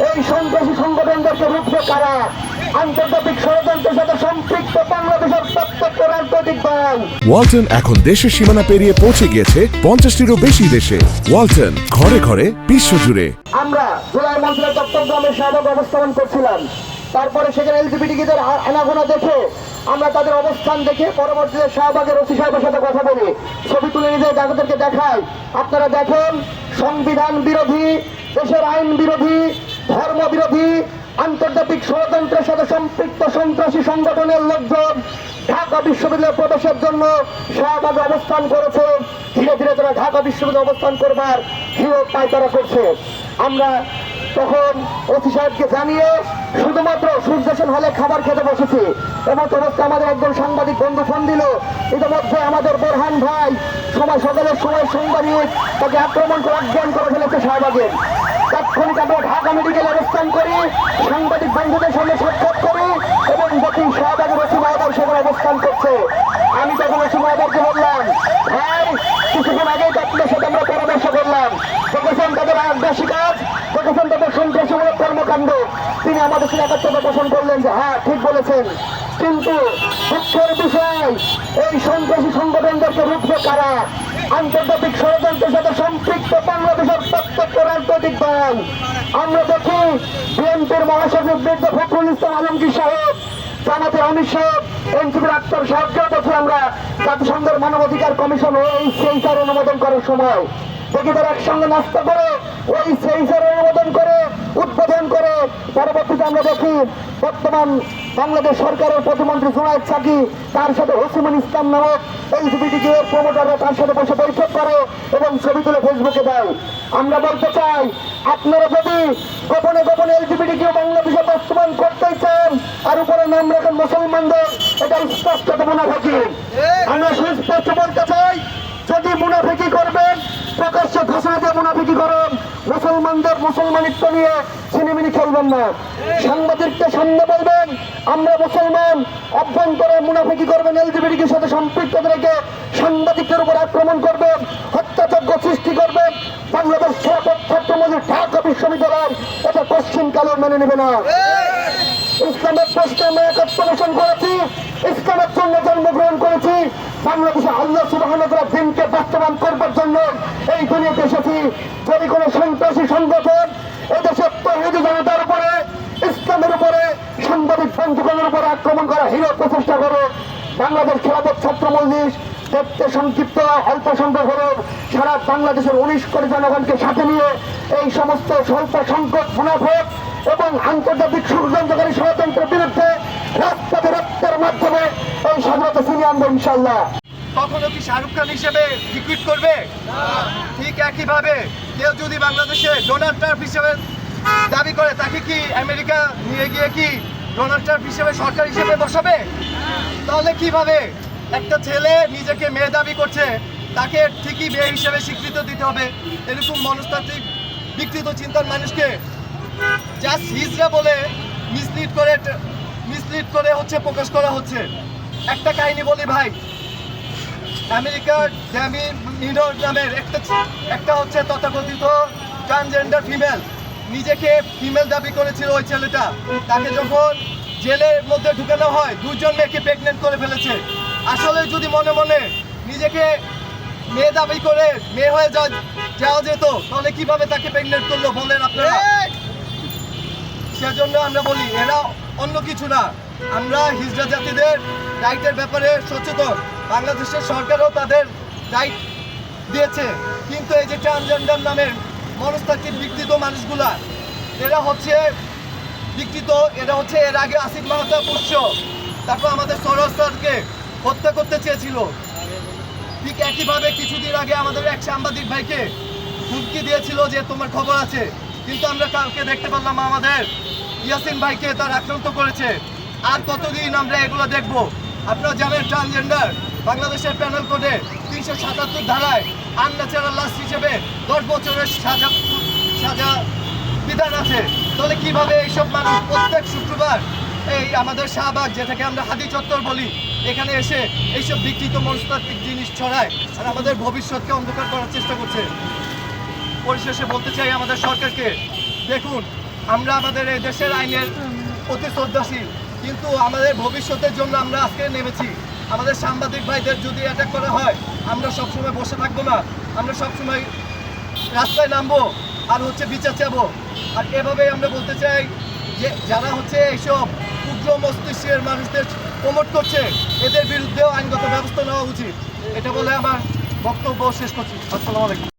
এই সন্ত্রাসী সংগঠনদেরকে রুখবে কারা? আন্তর্জাতিক ষড়যন্ত্রের সাথে সম্পৃক্ত বাংলাদেশের প্রত্যেকটা রাজনৈতিক দল। ওয়ালটন এখন দেশের সীমানা পেরিয়ে পৌঁছে গিয়েছে 50টিরও বেশি দেশে। ওয়ালটন, ঘরে ঘরে বিশ্বজুড়ে। আমরা জুলাই মন্ত্রীর চট্টগ্রামের শাহবাগ অবস্থান করছিলাম। তারপরে সেখানে এলজিবিটিদের আনাগোনা দেখে আমরা তাদের অবস্থান দেখে পরবর্তীতে শাহবাগের ওসি সাহেবের সাথে কথা বলি, ছবি তুলে নিজে তাদেরকে দেখাই। আপনারা দেখেন, সংবিধান বিরোধী, দেশের আইন বিরোধী, ধর্ম বিরোধী, আন্তর্জাতিক ষড়যন্ত্রের সাথে সম্পৃক্ত সন্ত্রাসী সংগঠনের লোকজন ঢাকা বিশ্ববিদ্যালয়ে প্রবেশের জন্য শাহবাগে অবস্থান করেছে। ধীরে ধীরে তারা ঢাকা বিশ্ববিদ্যালয়ে অবস্থান করবার হিরো পায়তারা করছে। আমরা তখন ওসি সাহেবকে জানিয়ে শুধুমাত্র সূর্যসেন হলে খাবার খেতে বসেছি। এমন অবস্থা আমাদের একজন সাংবাদিক বন্ধু ফোন দিল, ইতিমধ্যে আমাদের বোরহান ভাই সকালের সময় সাংবাদিক তাকে আক্রমণ করে অজ্ঞান করে ফেলেছে শাহবাগে। তাৎক্ষণিক আমরা ঢাকা মেডিকেলে অবস্থান করি, সাংবাদিক বন্ধুদের সঙ্গে সাক্ষাৎ করি এবং দেখি শাহবাগের ওসি মহোদয় সেখানে অবস্থান করছে। আমি তখন ওসি মহোদয়কে বললাম, ভাই কিছুক্ষণ আগেই তো আপনার সাথে আমরা পরামর্শ করলাম, দেখেছেন তাদের আগ্রাসী কাজ, দেখেছেন তাদের সন্ত্রাসীমূলক কর্মকাণ্ড। তিনি আমাদের সাথে একাত্মতা পোষণ করলেন যে হ্যাঁ ঠিক বলেছেন, কিন্তু দুঃখের বিষয় এই সন্ত্রাসী সংগঠনদেরকে রুখবে কারা? আন্তর্জাতিক ষড়যন্ত্রের সাথে সম্পৃক্ত বাংলাদেশের প্রত্যেকটা রাজনৈতিক দল। আমরা দেখি বিএনপির মহাসচিব মির্জা ফখরুল ইসলাম আলমগীর সাহেব, জামাতের অমিত সাহেব, এনসিপির আক্তার সাহেবকেও দেখি আমরা জাতিসংঘের মানবাধিকার কমিশন ওই সেইসার অনুমোদন করার সময় দেখি তারা একসঙ্গে নাস্তা করে ওই সেইসার অনুমোদন করে উদ্বোধন করে। পরবর্তীতে আমরা দেখি বর্তমান বাংলাদেশ সরকারের প্রতিমন্ত্রী জুনায়েদ সাকি তার সাথে হোসিমুল ইসলাম নামক এলজিবিটিকিউ এর প্রমোটাররা তার সাথে বসে বৈঠক করে এবং ছবি তুলে ফেসবুকে দেয়। আমরা বলতে চাই, আপনারা যদি গোপনে গোপনে এলজিবিটিকিউ বাংলাদেশে বাস্তবায়ন করতে চান আর উপরে নাম রাখেন মুসলমানদের, এটা স্পষ্ট মুনাফিকি। আমরা সুস্পষ্ট বলতে চাই, যদি মুনাফিকি করবেন প্রকাশ্যে ঘোষণা দিয়ে মুনাফিকি করেন, মুসলমানদের মুসলমানিত্ব নিয়ে ছিনিমিনি খেলবেন না। সাংবাদিককে সামনে বলবেন আমরা মুসলমান, অভ্যন্তরে মুনাফিকি করবেন, এলজিবিটির সাথে সম্পৃক্তদেরকে সাংবাদিকদের উপর আক্রমণ করবেন, হত্যাযজ্ঞ সৃষ্টি করবেন। বাংলাদেশ ছাত্রমন্ত্রী ঢাকা বিশ্ববিদ্যালয় এটা পশ্চিমকালে মেনে নেবে না। ইসলামের প্রশ্নে আমরা একত্র পোষণ করেছি, ইসলামের জন্য জন্মগ্রহণ করেছি, বাংলাদেশে আল্লাহ সুবহানাহু ওয়া তাআলার দিনকে বাস্তবায়ন করবার জন্য এই দুনিয়াতে এসেছি। যদি কোনো সন্ত্রাসী সংগঠন এদেশের তৌহিদি জনতার উপরে, ইসলামের উপরে, সাংবাদিক বন্ধুগণের উপরে আক্রমণ করা হিরো প্রচেষ্টা করে, বাংলাদেশ খেলাফত ছাত্র মজলিস দেখতে সংক্ষিপ্ত অল্প সংখ্যক হলেও সারা বাংলাদেশের 19 কোটি জনগণকে সাথে নিয়ে এই সমস্ত স্বল্প সংখ্যক মুনাফিক এবং আন্তর্জাতিক ষড়যন্ত্রকারী ষড়যন্ত্রের বিরুদ্ধে রাজপথে রক্তের মাধ্যমে এই স্বাধীনতা ছিনিয়ে আনবো ইনশাল্লাহ। কখনো কি শাহরুখ খান হিসেবে রিক্রুট করবে? ঠিক একইভাবে কেউ যদি বাংলাদেশে ডোনাল্ড ট্রাম্প হিসেবে দাবি করে, তাকে কি আমেরিকা নিয়ে গিয়ে কি ডোনাল্ড ট্রাম্প হিসেবে সরকার হিসেবে বসাবে? তাহলে কিভাবে একটা ছেলে নিজেকে মেয়ে দাবি করছে, তাকে ঠিকই মেয়ে হিসেবে স্বীকৃতি দিতে হবে? এরকম মনস্তাত্ত্বিক বিকৃত চিন্তার মানুষকে জাস্ট হিজরা বলে মিসলিড করে হচ্ছে প্রকাশ করা হচ্ছে। একটা কাহিনী বলি ভাই, আমেরিকার ড্যামি মিনর নামের একটা হচ্ছে তথাকথিত ট্রান্সজেন্ডার ফিমেল, নিজেকে ফিমেল দাবি করেছিল ওই ছেলেটা। তাকে যখন জেলের মধ্যে ঢুকানো হয়, 2 জন মেয়েকে প্রেগনেন্ট করে ফেলেছে। আসলে যদি মনে মনে নিজেকে মেয়ে দাবি করে মেয়ে হয়ে যাওয়া যেত, তাহলে কিভাবে তাকে প্রেগনেন্ট করলো বলেন আপনারা? সেজন্য আমরা বলি এরা অন্য কিছু না, আমরা হিজড়া জাতিদের রাইটের ব্যাপারে সচেতন। বাংলাদেশের সরকারও তাদের রাইট দিয়েছে, কিন্তু এই যে ট্রান্সজেন্ডার নামের মনস্তাত্ত্বিক বিকৃত মানুষগুলা, এরা হচ্ছে বিকৃত। এরা হচ্ছে এর আগে আসিফ মাহমুদ পুষ্য, তারপর আমাদের সরস্বরকে হত্যা করতে চেয়েছিল। ঠিক একইভাবে কিছুদিন আগে আমাদের এক সাংবাদিক ভাইকে হুমকি দিয়েছিল যে তোমার খবর আছে, কিন্তু আমরা কালকে দেখতে পারলাম আমাদের ইয়াসিন ভাইকে তার আক্রান্ত করেছে। আর কতদিন আমরা এগুলো দেখব? আপনারা জানেন ট্রান্সজেন্ডার বাংলাদেশের প্যানেল কোডে 377 ধারায় আনন্যাচারাল লাশ হিসেবে 10 বছরের সাজা বিধান আছে। তাহলে কিভাবে এইসব মানুষ প্রত্যেক শুক্রবার এই আমাদের শাহবাগ, যেটাকে আমরা হাদি চত্বর বলি, এখানে এসে এইসব বিকৃত মনস্তাত্ত্বিক জিনিস ছড়ায় আর আমাদের ভবিষ্যৎকে অন্ধকার করার চেষ্টা করছে? পরিশেষে বলতে চাই আমাদের সরকারকে, দেখুন আমরা আমাদের এই দেশের আইনের প্রতি শ্রদ্ধাশীল, কিন্তু আমাদের ভবিষ্যতের জন্য আমরা আজকে নেমেছি। আমাদের সাংবাদিক ভাইদের যদি অ্যাটাক করা হয়, আমরা সবসময় বসে থাকবো না, আমরা সবসময় রাস্তায় নামবো আর বিচার চাবো। আর এভাবেই আমরা বলতে চাই যে যারা এইসব উগ্র মস্তিষ্কের মানুষদের প্রমোট করছে, এদের বিরুদ্ধেও আইনগত ব্যবস্থা নেওয়া উচিত। এটা বলে আমার বক্তব্য শেষ করছি। আসসালামু আলাইকুম।